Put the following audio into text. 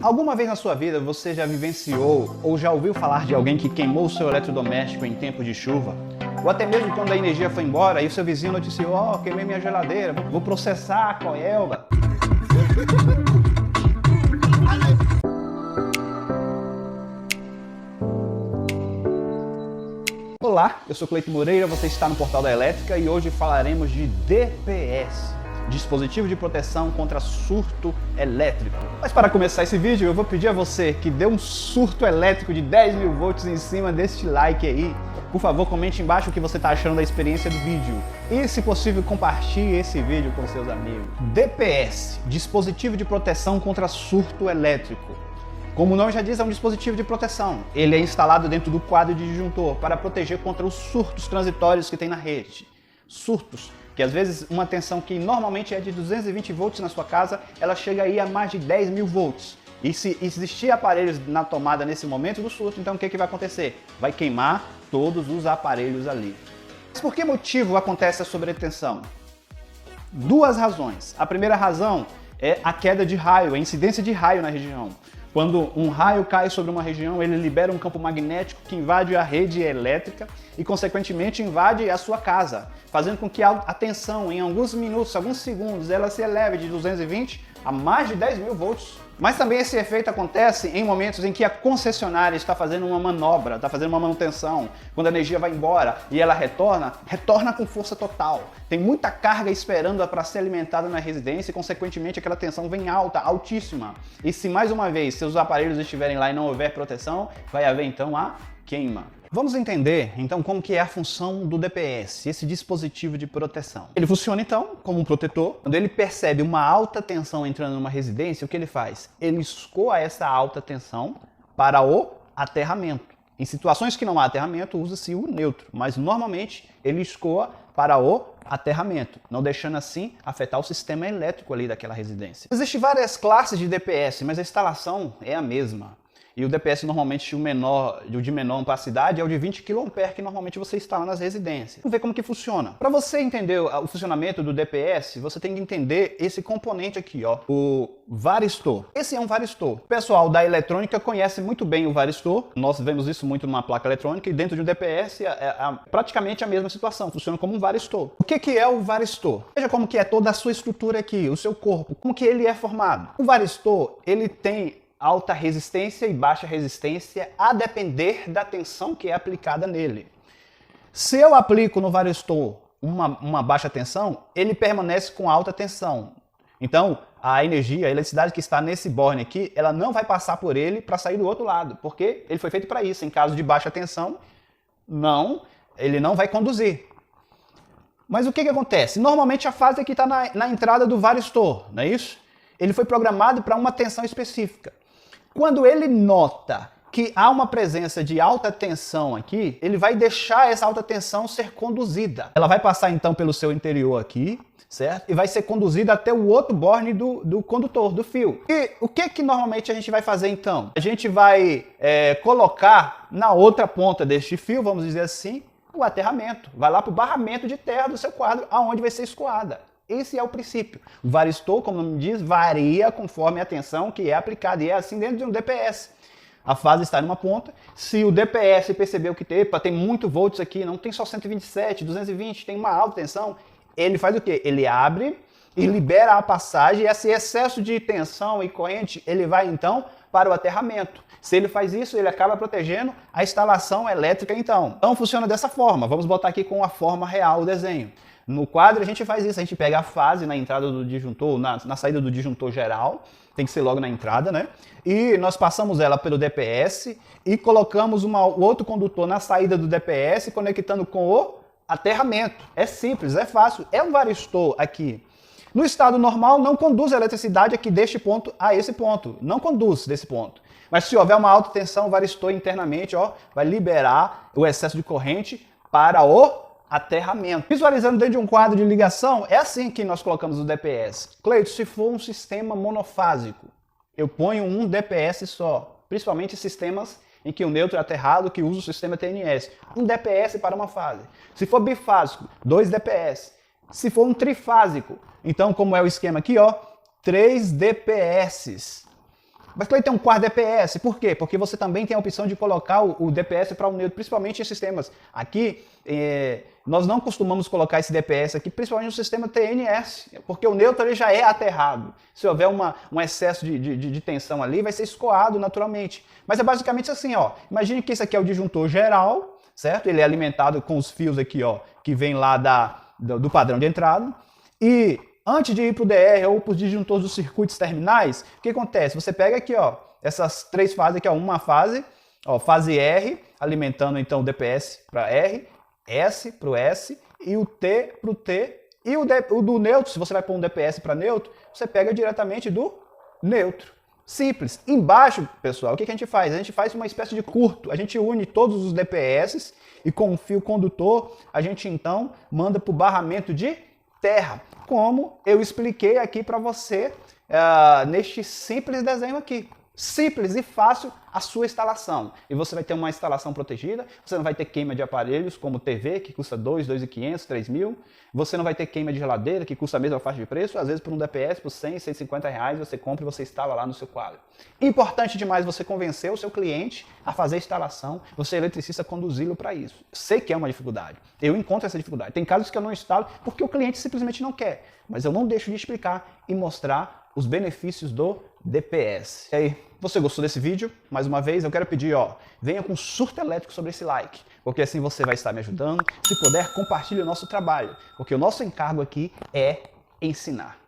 Alguma vez na sua vida você já vivenciou ou já ouviu falar de alguém que queimou o seu eletrodoméstico em tempo de chuva? Ou até mesmo quando a energia foi embora e o seu vizinho noticiou: ó, queimei minha geladeira, vou processar a Coelba. Olá, eu sou Cleiton Moreira, você está no Portal da Elétrica e hoje falaremos de DPS, dispositivo de proteção contra surto elétrico. Mas para começar esse vídeo, eu vou pedir a você que dê um surto elétrico de 10 mil volts em cima deste like aí. Por favor, comente embaixo o que você está achando da experiência do vídeo. E, se possível, compartilhe esse vídeo com seus amigos. DPS, dispositivo de proteção contra surto elétrico. Como o nome já diz, é um dispositivo de proteção. Ele é instalado dentro do quadro de disjuntor para proteger contra os surtos transitórios que tem na rede. Surtos, que às vezes uma tensão que normalmente é de 220 volts na sua casa, ela chega aí a mais de 10 mil volts. E se existir aparelhos na tomada nesse momento do surto, então o que vai acontecer? Vai queimar todos os aparelhos ali. Mas por que motivo acontece a sobretensão? Duas razões. A primeira razão é a queda de raio, a incidência de raio na região. Quando um raio cai sobre uma região, ele libera um campo magnético que invade a rede elétrica e, consequentemente, invade a sua casa, fazendo com que a tensão, em alguns minutos, alguns segundos, ela se eleve de 220 a mais de 10 mil volts. Mas também esse efeito acontece em momentos em que a concessionária está fazendo uma manobra, está fazendo uma manutenção. Quando a energia vai embora e ela retorna com força total. Tem muita carga esperando para ser alimentada na residência e, consequentemente, aquela tensão vem alta, altíssima. E se mais uma vez seus aparelhos estiverem lá e não houver proteção, vai haver então a queima. Vamos entender, então, como que é a função do DPS, esse dispositivo de proteção. Ele funciona, então, como um protetor. Quando ele percebe uma alta tensão entrando numa residência, o que ele faz? Ele escoa essa alta tensão para o aterramento. Em situações que não há aterramento, usa-se o neutro, mas normalmente ele escoa para o aterramento, não deixando assim afetar o sistema elétrico ali daquela residência. Existem várias classes de DPS, mas a instalação é a mesma. E o DPS normalmente o de menor amperagem é o de 20 kA que normalmente você instala nas residências. Vamos ver como que funciona. Para você entender o funcionamento do DPS, você tem que entender esse componente aqui, ó, o varistor. Esse é um varistor. O pessoal da eletrônica conhece muito bem o varistor. Nós vemos isso muito numa placa eletrônica e dentro de um DPS é praticamente a mesma situação. Funciona como um varistor. O que é o varistor? Veja como que é toda a sua estrutura aqui, o seu corpo, como que ele é formado. O varistor, ele tem alta resistência e baixa resistência a depender da tensão que é aplicada nele. Se eu aplico no varistor uma baixa tensão, ele permanece com alta tensão. Então, a energia, a eletricidade que está nesse borne aqui, ela não vai passar por ele para sair do outro lado, porque ele foi feito para isso. Em caso de baixa tensão, ele não vai conduzir. Mas o que acontece? Normalmente a fase aqui está na entrada do varistor, não é isso? Ele foi programado para uma tensão específica. Quando ele nota que há uma presença de alta tensão aqui, ele vai deixar essa alta tensão ser conduzida. Ela vai passar então pelo seu interior aqui, certo? E vai ser conduzida até o outro borne do condutor, do fio. E o que normalmente a gente vai fazer então? A gente vai colocar na outra ponta deste fio, vamos dizer assim, o aterramento. Vai lá para o barramento de terra do seu quadro, aonde vai ser escoada. Esse é o princípio. O varistor, como o nome diz, varia conforme a tensão que é aplicada. E é assim dentro de um DPS. A fase está numa ponta. Se o DPS percebeu que tem muito volts aqui, não tem só 127, 220, tem uma alta tensão, ele faz o quê? Ele abre e libera a passagem. E esse excesso de tensão e corrente, ele vai então para o aterramento. Se ele faz isso, ele acaba protegendo a instalação elétrica então. Então funciona dessa forma. Vamos botar aqui com a forma real o desenho. No quadro a gente faz isso, a gente pega a fase na entrada do disjuntor, na saída do disjuntor geral, tem que ser logo na entrada, né? E nós passamos ela pelo DPS e colocamos o outro condutor na saída do DPS, conectando com o aterramento. É simples, é fácil, é um varistor aqui. No estado normal não conduz a eletricidade aqui deste ponto a esse ponto, não conduz desse ponto. Mas se houver uma alta tensão, o varistor internamente vai liberar o excesso de corrente para o aterramento. Visualizando dentro de um quadro de ligação, é assim que nós colocamos o DPS. Cleiton, se for um sistema monofásico, eu ponho um DPS só, principalmente sistemas em que o neutro é aterrado, que usa o sistema TNS. Um DPS para uma fase. Se for bifásico, 2 DPS. Se for um trifásico, então como é o esquema aqui, 3 DPS. Mas Cleiton, tem um quarto DPS. Por quê? Porque você também tem a opção de colocar o DPS para o neutro, principalmente em sistemas. Aqui, nós não costumamos colocar esse DPS aqui, principalmente no sistema TNS, porque o neutro ele já é aterrado. Se houver um excesso de tensão ali, vai ser escoado naturalmente. Mas é basicamente assim, ó. Imagine que esse aqui é o disjuntor geral, certo? Ele é alimentado com os fios aqui, ó, que vem lá do padrão de entrada. E antes de ir para o DR ou para os disjuntores dos circuitos terminais, o que acontece? Você pega aqui, ó, essas três fases aqui, ó, uma fase, ó, fase R, alimentando então o DPS para R, S para o S e o T para o T. E o do neutro, se você vai pôr um DPS para neutro, você pega diretamente do neutro. Simples. Embaixo, pessoal, o que a gente faz? A gente faz uma espécie de curto. A gente une todos os DPS e com um fio condutor, a gente então manda para o barramento de terra, como eu expliquei aqui para você neste simples desenho aqui. Simples e fácil a sua instalação. E você vai ter uma instalação protegida, você não vai ter queima de aparelhos como TV, que custa 2.500, 3.000. Você não vai ter queima de geladeira, que custa a mesma faixa de preço. Às vezes por um DPS, por 100, 150 reais, você compra e você instala lá no seu quadro. Importante demais você convencer o seu cliente a fazer a instalação, você eletricista conduzi-lo para isso. Sei que é uma dificuldade. Eu encontro essa dificuldade. Tem casos que eu não instalo porque o cliente simplesmente não quer. Mas eu não deixo de explicar e mostrar os benefícios do DPS. E aí, você gostou desse vídeo? Mais uma vez, eu quero pedir, ó, venha com surto elétrico sobre esse like, porque assim você vai estar me ajudando. Se puder, compartilhe o nosso trabalho, porque o nosso encargo aqui é ensinar.